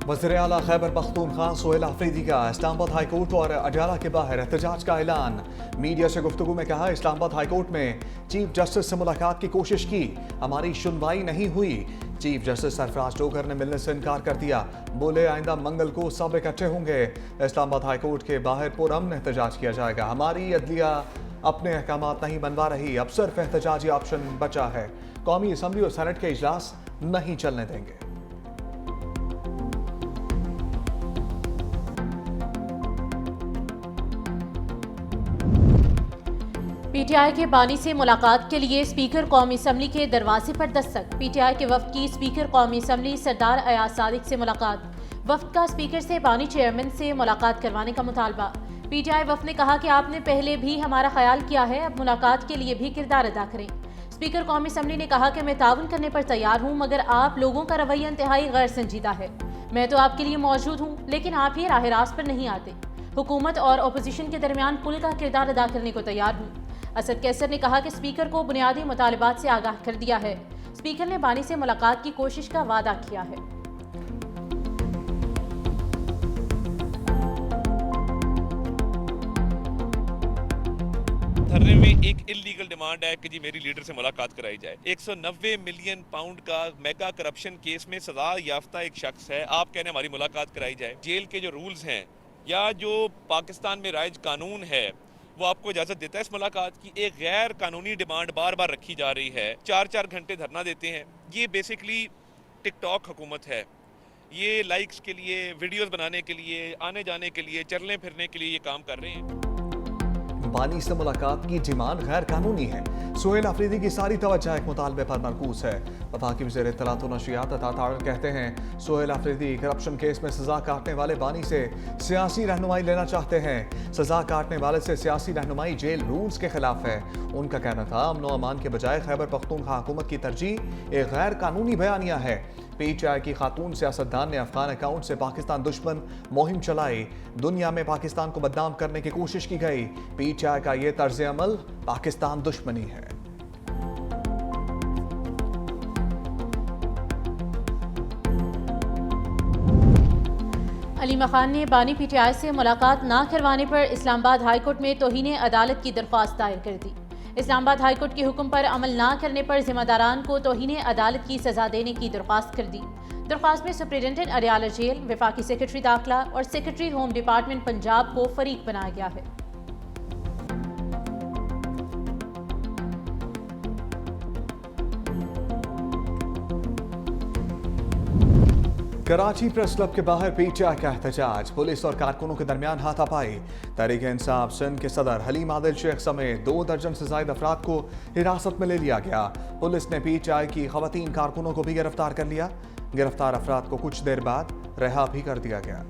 वज़ीर आला खैबर पख्तूनख्वा सोहेल अफरीदी का इस्लामाबाद हाई कोर्ट और अडयाला के बाहर एहतजाज का ऐलान। मीडिया से गुफ्तगू में कहा, इस्लामाबाद हाई कोर्ट में चीफ जस्टिस से मुलाकात की कोशिश की, हमारी सुनवाई नहीं हुई। चीफ जस्टिस सरफराज जोगर ने मिलने से इनकार कर दिया। बोले, आइंदा मंगल को सब इकट्ठे होंगे। इस्लामाबाद हाई कोर्ट के बाहर पुरअमन एहतजाज किया जाएगा। हमारी अदलिया अपने अहकामात नहीं बनवा रही, अब सिर्फ एहतजाजी ऑप्शन बचा है। कौमी असम्बली और सेनेट के इजलास नहीं चलने देंगे। पीटीआई के बानी से मुलाकात के लिए स्पीकर कौमी असम्बली के दरवाजे पर दस्तक। पीटीआई के वफ्द की स्पीकर कौमी असम्बली सरदार अयाज सादिक से मुलाकात। वफ्द का स्पीकर से बानी चेयरमैन से मुलाकात करवाने का मुतालबा। पीटीआई वफ्द ने कहा कि आपने पहले भी हमारा ख्याल किया है, अब मुलाकात के लिए भी किरदार अदा करें। स्पीकर कौमी असम्बली ने कहा कि मैं ताउन करने पर तैयार हूँ, मगर आप लोगों का रवैया इंतहाई गैर संजीदा है। मैं तो आपके लिए मौजूद हूँ, लेकिन आप ही राह रास्त पर नहीं आते। हुकूमत और अपोजिशन के दरमियान पुल का किरदार अदा करने को तैयार हूँ। असद कैसर ने कहा कि स्पीकर को बुनियादी मुतालिबात से आगाह कर दिया है। स्पीकर ने बानी से मुलाकात की कोशिश का वादा किया है। धरने में एक इलीगल डिमांड है कि जी मेरी लीडर से मुलाकात कराई जाए। 190 मिलियन पाउंड का मेगा करप्शन केस में सजा याफ्ता एक शख्स है, आप कहने हमारी मुलाकात कराई जाए। जेल के जो रूल्स हैं या जो पाकिस्तान में राइज कानून है वो आपको इजाजत देता है इस मुलाकात की। एक गैर कानूनी डिमांड बार बार रखी जा रही है, 4-4 घंटे धरना देते हैं। ये बेसिकली टिकटॉक हुकूमत है, ये लाइक्स के लिए, वीडियोस बनाने के लिए, आने जाने के लिए, चलने फिरने के लिए ये काम कर रहे हैं। बानी से मुलाकात की डिमांड गैर कानूनी है। सोहेल अफरीदी की सारी तवज्जो एक मुतालबे पर मरकूज है। वफाकी वज़ीर इत्तलात व नशरियात अता तारड़ कहते हैं, सोहेल अफरीदी करप्शन केस में सजा काटने वाले बानी से सियासी रहनुमाई लेना चाहते हैं। सजा काटने वाले से सियासी रहनुमाई जेल रूल्स के खिलाफ है। उनका कहना था, अमन व अमान के बजाय खैबर पख्तूनख्वा हुकूमत की तरजीह एक गैर कानूनी बयानिया है। पीटीआई की खातून सियासतदान ने अफगान अकाउंट से पाकिस्तान दुश्मन मुहिम चलाई। दुनिया में पाकिस्तान को बदनाम करने की कोशिश की गई। पीटीआई का ये तर्ज अमल पाकिस्तान दुश्मनी है। अलीमा खान ने बानी पीटीआई से मुलाकात ना करवाने पर इस्लामाबाद हाई कोर्ट में तौहीन अदालत की दरख्वास्त दायर कर दी। इस्लामाबाद हाई कोर्ट के हुक्म पर अमल ना करने पर जिम्मेदारान को तौहीन अदालत की सजा देने की दरख्वास्त कर दी। दरख्वास्त में सुप्रिटेंडेंट अडयाला जेल, वफाकी सेक्रेटरी दाखिला और सेक्रेटरी होम डिपार्टमेंट पंजाब को फरीक बनाया गया है। कराची प्रेस क्लब के बाहर पीटीआई का एहतजाज। पुलिस और कारकुनों के दरमियान हाथापाई। तहरीक इंसाफ सिंध के सदर हलीम आदिल शेख समेत 2 दर्जन से ज्यादा अफराद को हिरासत में ले लिया गया। पुलिस ने पीटीआई की खवातीन कारकुनों को भी गिरफ्तार कर लिया। गिरफ्तार अफराद को कुछ देर बाद रिहा भी कर दिया गया।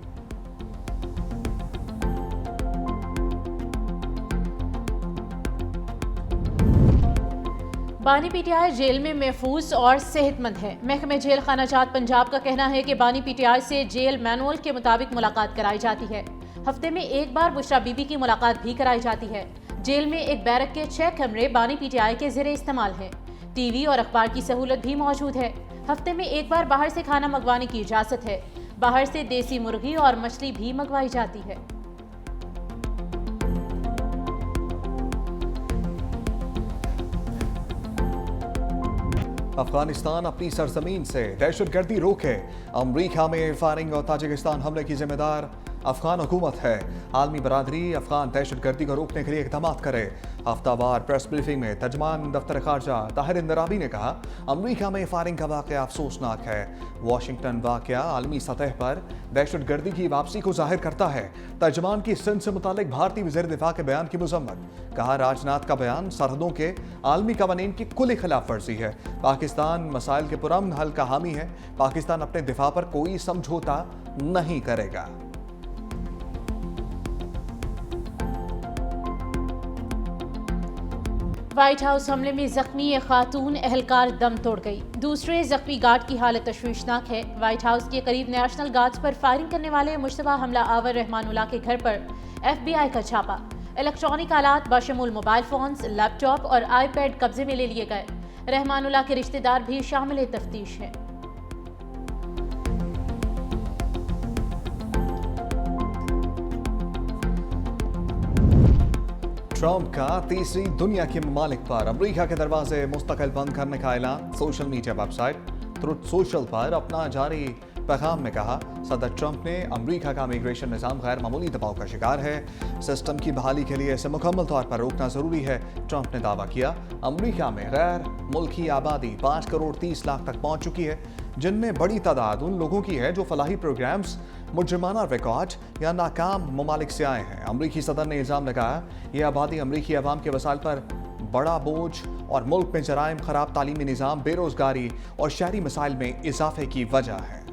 बानी पीटीआई जेल में महफूज और सेहतमंद है। महकमे जेल खाना जात पंजाब का कहना है कि बानी पीटीआई से जेल मैनुअल के मुताबिक मुलाकात कराई जाती है। हफ्ते में एक बार बुशरा बीबी की मुलाकात भी कराई जाती है। जेल में एक बैरक के 6 कमरे बानी पीटीआई के ज़ेरे इस्तेमाल हैं। टीवी और अखबार की सहूलत भी मौजूद है। हफ्ते में एक बार बाहर से खाना मंगवाने की इजाज़त है। बाहर से देसी मुर्गी और मछली भी मंगवाई जाती है। अफगानिस्तान अपनी सरजमीन से दहशतगर्दी रोके। अमरीका में फायरिंग और ताजिकिस्तान हमले की जिम्मेदार अफगान हुकूमत है। आलमी बरादरी अफगान दहशतगर्दी को रोकने के लिए इकदाम करे। हफ्तावार प्रेस ब्रीफिंग में तर्जमान दफ्तर खारजा ताहिर इंदराबी ने कहा, अमरीका में फायरिंग का वाक़या अफसोसनाक है। वाशिंगटन वाक़या आलमी सतह पर दहशतगर्दी की वापसी को जाहिर करता है। तर्जमान की सिंध से मुतालिक भारतीय वज़ीर दिफा के बयान की मज़म्मत। कहा, राजनाथ का बयान सरहदों के आलमी कवानीन की कुल खिलाफ वर्जी है। पाकिस्तान मसाइल के पुरअमन हल का हामी है। पाकिस्तान अपने दिफा पर कोई समझौता नहीं करेगा। व्हाइट हाउस हमले में जख्मी एक खातून एहलकार दम तोड़ गई। दूसरे जख्मी गार्ड की हालत तशवीशनाक है। व्हाइट हाउस के करीब नेशनल गार्ड्स पर फायरिंग करने वाले मुश्तबा हमला आवर रहमानुल्लाह के घर पर FBI का छापा। इलेक्ट्रॉनिक आलात बशमूल मोबाइल फोन्स, लैपटॉप और आईपैड कब्जे में ले लिए गए। रहमानुल्लाह के रिश्तेदार भी शामिल तफ्तीश हैं। ट्रंप का तीसरी दुनिया के ममालिक पर अमेरिका के दरवाजे मुस्तकिल बंद करने का ऐलान। Social media website truth social पर अपना जारी पैगाम में कहा, सदर ट्रंप ने अमेरिका का इमिग्रेशन निज़ाम गैर मामूली दबाव का शिकार है। सिस्टम की बहाली के लिए इसे मुकम्मल तौर पर रोकना जरूरी है। ट्रंप ने दावा किया, अमेरिका में गैर मुल्की आबादी 5 करोड़ 30 लाख तक पहुंच चुकी है, जिनमें बड़ी तादाद उन लोगों की है जो फलाही प्रोग्राम्स, मुजरिमाना रिकॉर्ड या नाकाम ममालिक से आए हैं। अमरीकी सदर ने इल्ज़ाम लगाया, यह आबादी अमरीकी अवाम के वसाइल पर बड़ा बोझ और मुल्क में जराइम, खराब तालीमी निज़ाम, बेरोजगारी और शहरी मसाइल में इजाफे की वजह है।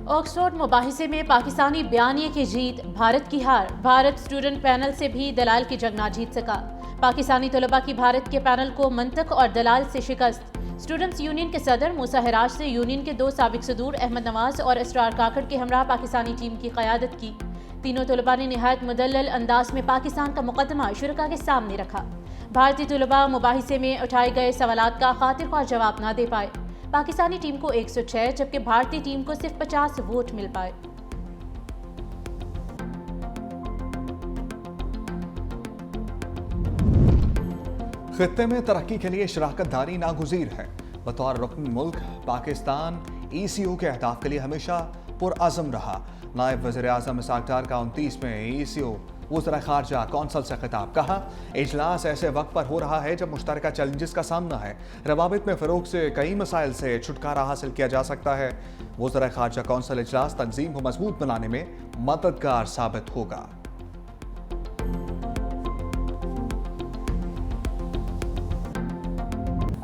ऑक्सफोर्ड मुबाहिसे में पाकिस्तानी बयानिए की जीत, भारत की हार। भारत स्टूडेंट पैनल से भी दलाल की जंग ना जीत सका। पाकिस्तानी तलबा की भारत के पैनल को मंतक और दलाल से शिकस्त। स्टूडेंट्स यूनियन के सदर मूसा हिराज से यूनियन के 2 साबिक सदूर अहमद नवाज और इसरार काकड़ के हमरा पाकिस्तानी टीम की क़यादत की। तीनों तलबा ने निहायत मुदल्लल अंदाज में पाकिस्तान का मुकदमा शुरका के सामने रखा। भारतीय तलबा मुबाहिसे में उठाए गए सवालात का खातिर ख्वाह जवाब ना दे पाए। पाकिस्तानी टीम को 106 जबकि भारतीय टीम को सिर्फ 50 वोट मिल पाए। खित्ते में तरक्की के लिए शराकत दारी नागुज़ीर है। बतौर रुकन मुल्क पाकिस्तान ECO के अहदाफ के लिए हमेशा पुरअज़म रहा। नायब वज़ीर आज़म इसाक डार का 29वें ECO वज़ीर ख़ारजा कौंसल से खिताब। कहा, इजलास ऐसे वक्त पर हो रहा है जब मुश्तरका चैलेंजेस का सामना है। रवाबित में फ़रोग से कई मसाइल से छुटकारा हासिल किया जा सकता है। वज़ीर ख़ारजा कौंसल इजलास तंजीम को मजबूत बनाने में मददगार साबित होगा।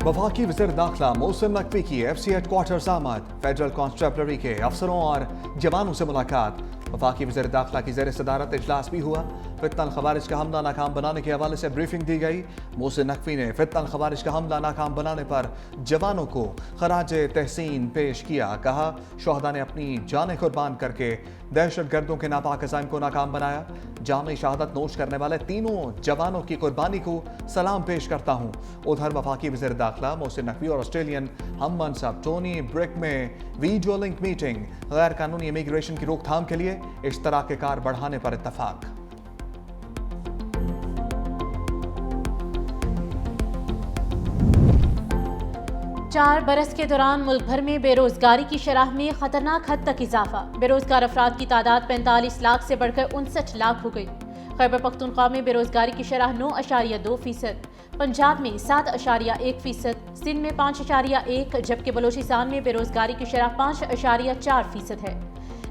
वफाकी वज़ीर दाखिला मोहसिन नकवी की FC हेडक्वार्टर्स आमद। फेडरल कॉन्स्टेबलरी के अफसरों और जवानों से मुलाकात। वफाकी वज़ीर दाखिला की ज़ेर सदारत इजलास भी हुआ। फितनल खवारिज का हमला नाकाम बनाने के हवाले से ब्रीफिंग दी गई। मोहसिन नकवी ने फितनल खवारिज का हमला नाकाम बनाने पर जवानों को खराज तहसीन पेश किया। कहा, शोहदा ने अपनी जानें कुर्बान करके दहशत गर्दों के नापाक अज़ाइम को नाकाम बनाया। जामे शहादत नोश करने वाले तीनों जवानों की कुर्बानी को सलाम पेश करता हूँ। उधर वफाकी वज़ीर दाखिला मोहसिन नकवी और ऑस्ट्रेलियन हम मनसब टोनी ब्रिक में वीडियो लिंक मीटिंग। गैर कानूनी इमिग्रेशन की रोकथाम के लिए इश्तराक कार बढ़ाने पर इत्तफाक। चार बरस के दौरान मुल्क भर में बेरोजगारी की शरह में खतरनाक हद तक इजाफा। बेरोजगार अफराद की तादाद 45 लाख से बढ़कर 59 लाख हो गई। खैबर पख्तूनख्वा में बेरोजगारी की शरह 9.2%, पंजाब में 7.1%, सिंध में 5.1, जबकि बलोचिस्तान में बेरोजगारी की शरह 5.4% है।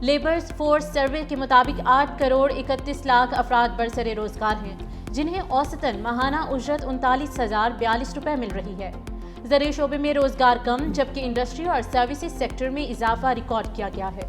लेबर्स फोर्स सर्वे के मुताबिक 8 करोड़ 31 लाख अफराद बरसरे रोजगार हैं, जिन्हें औसतन माहाना उजरत 39,042 रुपये मिल रही है। ज़रिए शोबे में रोजगार कम, जबकि इंडस्ट्री और सर्विसेज सेक्टर में इजाफा रिकॉर्ड किया गया है।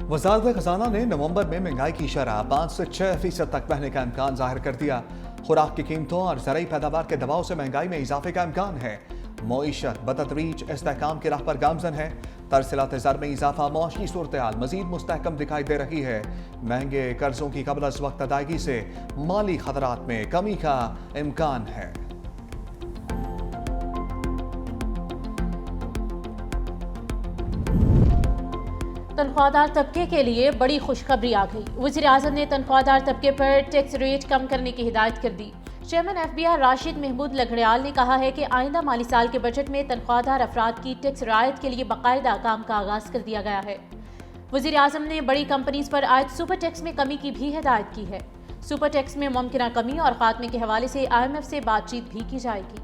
वज़ारत खजाना ने नवंबर में महंगाई की शरह 5 से 6% तक बढ़ने का इम्कान जाहिर कर दिया। खुराक की कीमतों और ज़राई पैदावार के दबाव से महंगाई में इजाफे का इम्कान है। मईशत बतदरीज इस्तेहकाम की राह पर गामजन है। तरसीलात ज़र में इजाफा मौशी सूरत-ए-हाल मज़ीद मुस्तहकम दिखाई दे रही है। महंगे कर्जों की कबल अज़ वक्त अदायगी से माली खतरात में कमी का इम्कान है। तनख्वाहदार तबके के लिए बड़ी खुशखबरी आ गई। वज़ीर आज़म ने तनख्वाहदार तबके पर टैक्स रेट कम करने की हिदायत कर दी। चेयरमैन FBI राशिद महमूद लघड़ियाल ने कहा है कि आइंदा माली साल के बजट में तनख्वाहदार अफराद की टैक्स रियायत के लिए बाकायदा काम का आगाज कर दिया गया है। वज़ीर आज़म ने बड़ी कंपनीज पर आयद सुपर टैक्स में कमी की भी हिदायत की है। सुपर टैक्स में मुमकिना कमी और खात्मे के हवाले से IMF से बातचीत भी की जाएगी।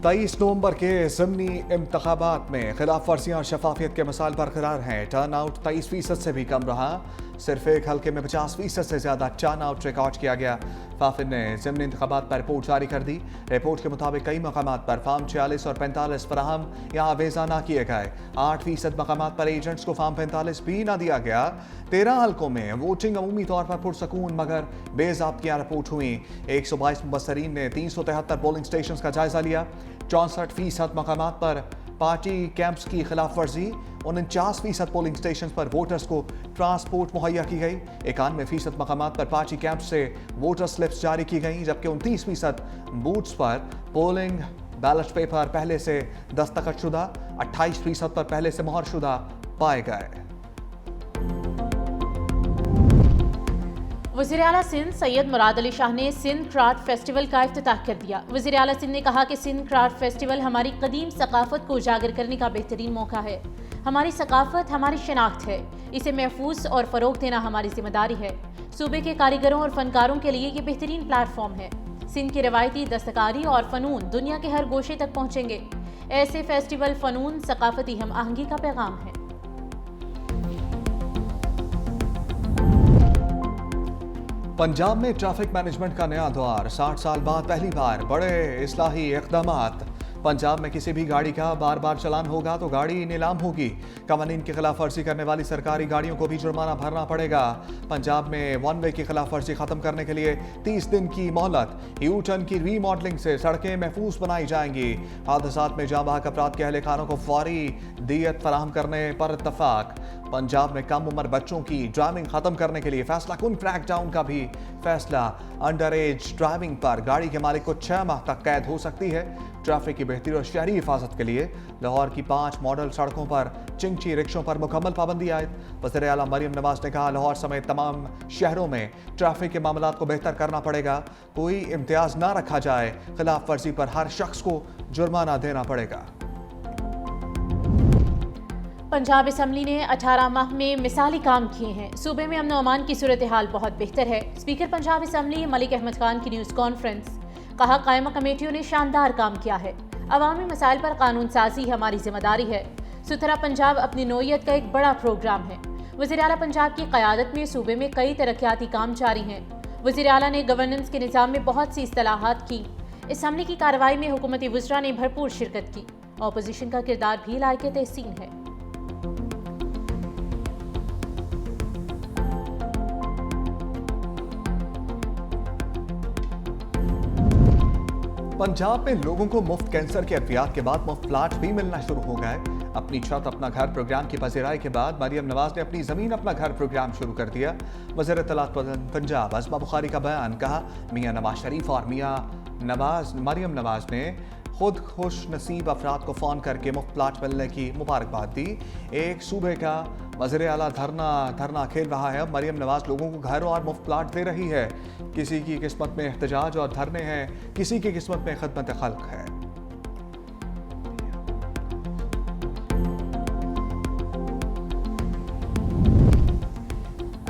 23 नवंबर के ज़िमनी इंतखाबात में खिलाफ वर्जियाँ और शफाफियत के मसाइल बरकरार हैं। टर्न आउट 23% से भी कम रहा। सिर्फ एक हल्के में 50% से ज़्यादा टर्न आउट रिकॉर्ड किया गया। फाफिद ने ज़िमनी इंतखाबात पर रिपोर्ट जारी कर दी। रिपोर्ट के मुताबिक कई मकामात पर फार्म 46 और 45 फराहम या आवेजा ना किए गए। 8% मकामात पर एजेंट्स को फार्म 45 भी ना दिया गया। 13 हल्कों में वोटिंग अमूमी तौर पर पुरसकून मगर बेज़ाब्तियाँ रिपोर्ट हुई। 122 मुबसरीन ने 373 पोलिंग स्टेशन का जायजा लिया। 64% मकामात पर पार्टी कैंप्स की खिलाफ वर्जी। 49% पोलिंग स्टेशन पर वोटर्स को ट्रांसपोर्ट मुहैया की गई। 91% मकामात पर पार्टी कैंप से वोटर स्लिप्स जारी की गई, जबकि 29% बूथ्स पर पोलिंग बैलेट पेपर पहले से दस्तखतशुदा 28% पर पहले से मोहरशुदा पाए गए। वज़ीर आला सिंध सैयद मुराद अली शाह ने सिंध क्राफ्ट फेस्टिवल का इफ्तिताह कर दिया। वज़ीर आला सिंध ने कहा कि सिंध क्राफ्ट फेस्टिवल हमारी कदीम सकाफत को उजागर करने का बेहतरीन मौका है। हमारी सकाफत हमारी शनाख्त है, इसे महफूज और फ़रोग देना हमारी जिम्मेदारी है। सूबे के कारीगरों और फनकारों के लिए ये बेहतरीन प्लेटफॉर्म है। सिंध की रवायती दस्तकारी और फ़नून दुनिया के हर गोशे तक पहुँचेंगे। ऐसे फेस्टिवल फ़नून सकाफती हम आहंगी का पैगाम है। पंजाब में ट्रैफिक मैनेजमेंट का नया दौर। 60 साल बाद पहली बार बड़े इस्लाही इक़दामात। पंजाब में किसी भी गाड़ी का बार बार चलान होगा तो गाड़ी नीलाम होगी। कवानीन की खिलाफ वर्जी करने वाली सरकारी गाड़ियों को भी जुर्माना भरना पड़ेगा। पंजाब में वन वे की खिलाफ वर्जी खत्म करने के लिए 30 दिन की मोहलत। यू टर्न की रीमॉडलिंग से सड़कें महफूज बनाई जाएंगी। हादसात में जांबाहक अपराध के अहलकारों को फौरी दियत फराहम करने पर इत्तफाक। पंजाब में कम उम्र बच्चों की ड्राइविंग खत्म करने के लिए फैसला कुन क्रैकडाउन का भी फैसला। अंडर एज ड्राइविंग पर गाड़ी के मालिक को 6 माह तक कैद हो सकती है। ट्रैफिक की बेहतरी और शहरी हिफाजत के लिए लाहौर की 5 मॉडल सड़कों पर चिंची रिक्शों पर मुकम्मल पाबंदी आयद। वज़ीर आला मरियम नवाज ने कहा लाहौर समेत तमाम शहरों में ट्रैफिक के मामलात को बेहतर करना पड़ेगा। कोई इम्तियाज ना रखा जाए। खिलाफ वर्जी पर हर शख्स को जुर्माना देना पड़ेगा। पंजाब असम्बली ने 18 माह में मिसाली काम किए हैं। सूबे में अमन और अमान की सूरत हाल बहुत बेहतर है। स्पीकर पंजाब असम्बली मलिक अहमद खान की न्यूज़ कॉन्फ्रेंस। कहा कायमा कमेटियों ने शानदार काम किया है। अवामी मसाइल पर कानून साजी हमारी जिम्मेदारी है। सुथरा पंजाब अपनी नौयत का एक बड़ा प्रोग्राम है। वज़ीर आला पंजाब की क़यादत में सूबे में कई तरक्याती काम जारी हैं। वज़ीर आला ने गवर्नेंस के निज़ाम में बहुत सी इस्तेलाहात की। असम्बली की कार्रवाई में हुकूमती वज़रा ने भरपूर शिरकत की। अपोजिशन का किरदार भी लायक तहसीन है। पंजाब में लोगों को मुफ्त कैंसर के अद्वियात के बाद मुफ्त प्लाट भी मिलना शुरू हो गए। अपनी छत अपना घर प्रोग्राम की पजीराई के बाद मरियम नवाज ने अपनी ज़मीन अपना घर प्रोग्राम शुरू कर दिया। वज़ीर इत्तलात पंजाब अज़मा बुखारी का बयान। कहा मियां नवाज शरीफ और मरियम नवाज ने खुद खुश नसीब अफराद को फ़ोन करके मुफ्त प्लाट मिलने की मुबारकबाद दी। एक सूबे का वज़ीर आला धरना खेल रहा है। अब मरियम नवाज लोगों को घर और मुफ्त प्लाट दे रही है। किसी की किस्मत में एहतजाज और धरने हैं, किसी की किस्मत में खिदमत खल्क है।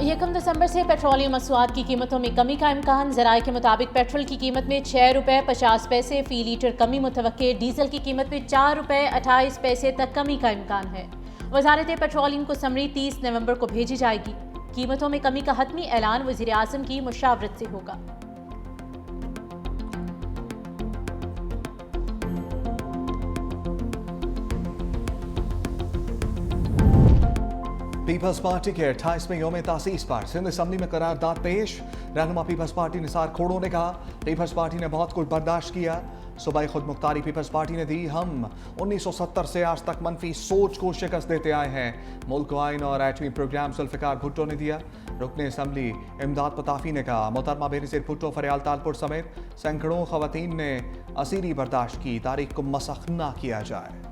1 दिसंबर से पेट्रोलियम मसवाद की कीमतों में कमी का इम्कान। ज़राए के मुताबिक पेट्रोल की कीमत में 6 रुपये 50 पैसे फ़ी लीटर कमी मुतवक्के। डीजल की कीमत में 4 रुपये 28 पैसे तक कमी का इम्कान है। वज़ारत पेट्रोलियम को समरी 30 नवंबर को भेजी जाएगी। कीमतों में कमी का हतमी ऐलान वज़ीर आज़म की मुशावरत से होगा। पीपल्स पार्टी के 28वें यौम तासीस पर सिंध असम्बली में करारदाद पेश। रहनुमा पीपल्स पार्टी निसार खोड़ो ने कहा पीपल्स पार्टी ने बहुत कुछ बर्दाश्त किया। सूबाई खुद मुख्तारी पीपल्स पार्टी ने दी। हम 1970 से आज तक मनफी सोच को शिकस्त देते आए हैं। मुल्क आइन और एटमी प्रोग्राम जुल्फ़िकार भुट्टो ने दिया। रुकने असम्बली इमदाद पताफी ने कहा मोहतरमा बेनज़ीर भुट्टो फरियाल तालपुर समेत सैकड़ों ख़वातीन ने असीरी बर्दाश्त की। तारीख को मसख ना किया जाए।